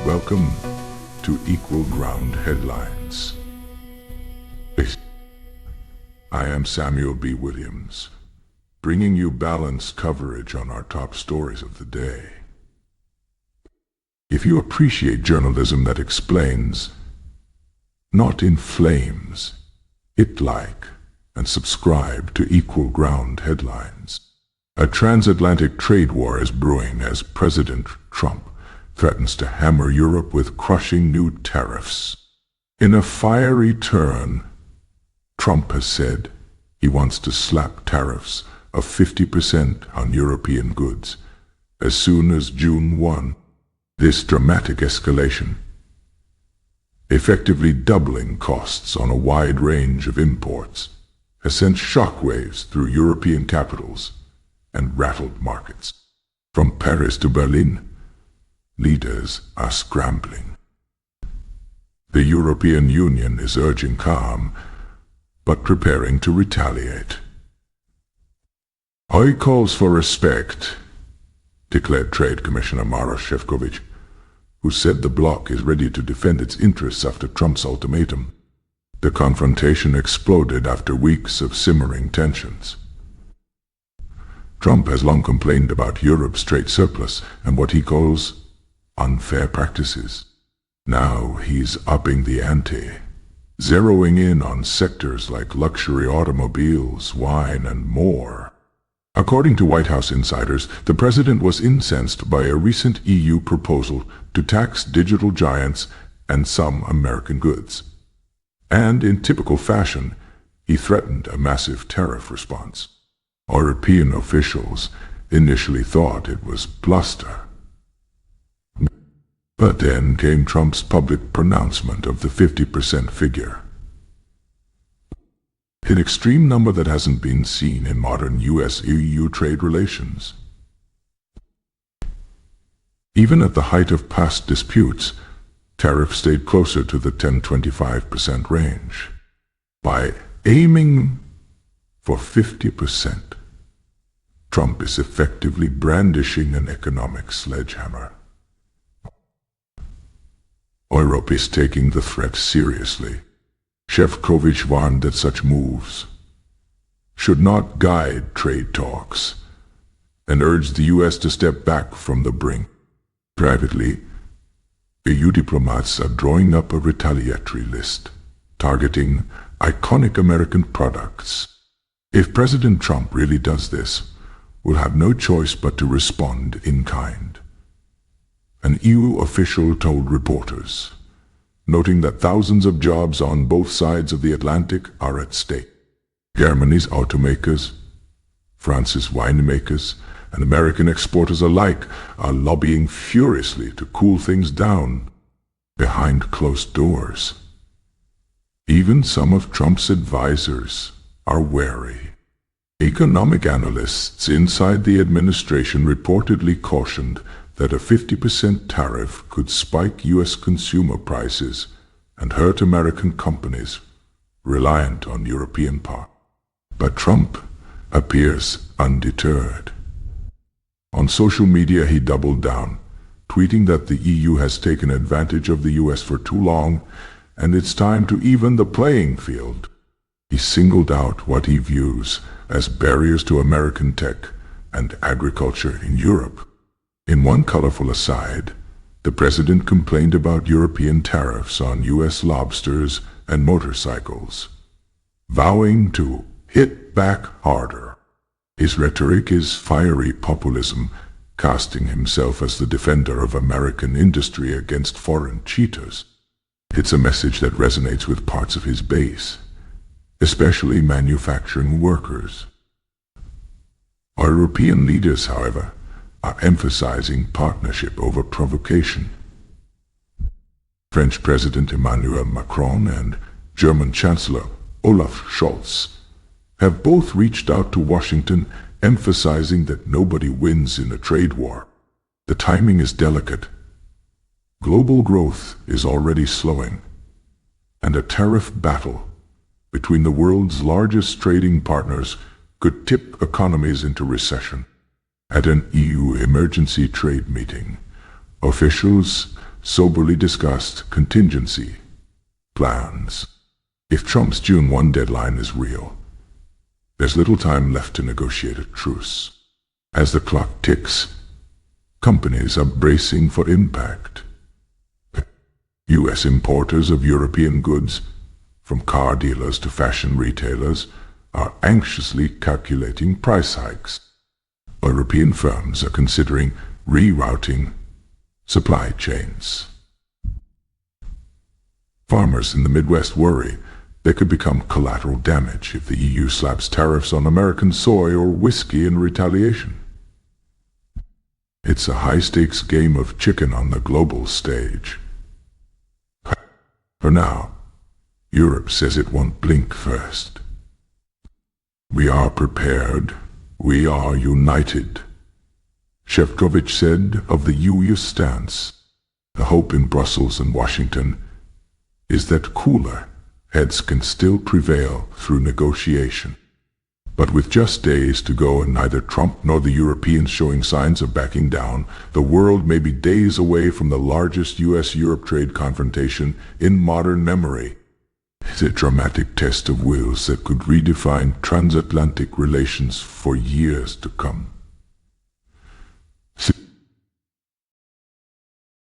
Welcome to Equal Ground Headlines. I am Samuel B. Williams, bringing you balanced coverage on our top stories of the day. If you appreciate journalism that explains, not inflames, and subscribe to Equal Ground Headlines. A transatlantic trade war is brewing as President Trump threatens to hammer Europe with crushing new tariffs. In a fiery turn, Trump has said he wants to slap tariffs of 50% on European goods as soon as June 1. This dramatic escalation, effectively doubling costs on a wide range of imports, has sent shockwaves through European capitals and rattled markets. From Paris to Berlin, leaders are scrambling. The European Union is urging calm, but preparing to retaliate. "He calls for respect," declared Trade Commissioner Maros Shevkovich, who said the bloc is ready to defend its interests after Trump's ultimatum. The confrontation exploded after weeks of simmering tensions. Trump has long complained about Europe's trade surplus and what he calls unfair practices. Now he's upping the ante, zeroing in on sectors like luxury automobiles, wine, and more. According to White House insiders, the president was incensed by a recent EU proposal to tax digital giants and some American goods. And in typical fashion, he threatened a massive tariff response. European officials initially thought it was bluster. But then came Trump's public pronouncement of the 50% figure. An extreme number that hasn't been seen in modern US-EU trade relations. Even at the height of past disputes, tariffs stayed closer to the 10-25% range. By aiming for 50%, Trump is effectively brandishing an economic sledgehammer. Europe is taking the threat seriously. Shevkovich warned that such moves should not guide trade talks and urged the U.S. to step back from the brink. Privately, EU diplomats are drawing up a retaliatory list, targeting iconic American products. If President Trump really does this, we'll have no choice but to respond in kind. An EU official told reporters, noting that thousands of jobs on both sides of the Atlantic are at stake. Germany's automakers, France's winemakers, and American exporters alike are lobbying furiously to cool things down behind closed doors. Even some of Trump's advisors are wary. Economic analysts inside the administration reportedly cautioned that a 50% tariff could spike U.S. consumer prices and hurt American companies reliant on European parts. But Trump appears undeterred. On social media he doubled down, tweeting that the EU has taken advantage of the U.S. for too long and it's time to even the playing field. He singled out what he views as barriers to American tech and agriculture in Europe. In one colorful aside, the president complained about European tariffs on U.S. lobsters and motorcycles, vowing to hit back harder. His rhetoric is fiery populism, casting himself as the defender of American industry against foreign cheaters. It's a message that resonates with parts of his base, especially manufacturing workers. Our European leaders, however, are emphasizing partnership over provocation. French President Emmanuel Macron and German Chancellor Olaf Scholz have both reached out to Washington, emphasizing that nobody wins in a trade war. The timing is delicate. Global growth is already slowing, and a tariff battle between the world's largest trading partners could tip economies into recession. At an EU emergency trade meeting, officials soberly discussed contingency plans. If Trump's June 1 deadline is real, there's little time left to negotiate a truce. As the clock ticks, companies are bracing for impact. U.S. importers of European goods, from car dealers to fashion retailers, are anxiously calculating price hikes. European firms are considering rerouting supply chains. Farmers in the Midwest worry there could become collateral damage if the EU slaps tariffs on American soy or whiskey in retaliation. It's a high-stakes game of chicken on the global stage. For now, Europe says it won't blink first. We are prepared. We are united. Shevkovich said of the EU stance. The hope in Brussels and Washington is that cooler heads can still prevail through negotiation. But with just days to go and neither Trump nor the Europeans showing signs of backing down, the world may be days away from the largest U.S.-Europe trade confrontation in modern memory. It's a dramatic test of wills that could redefine transatlantic relations for years to come.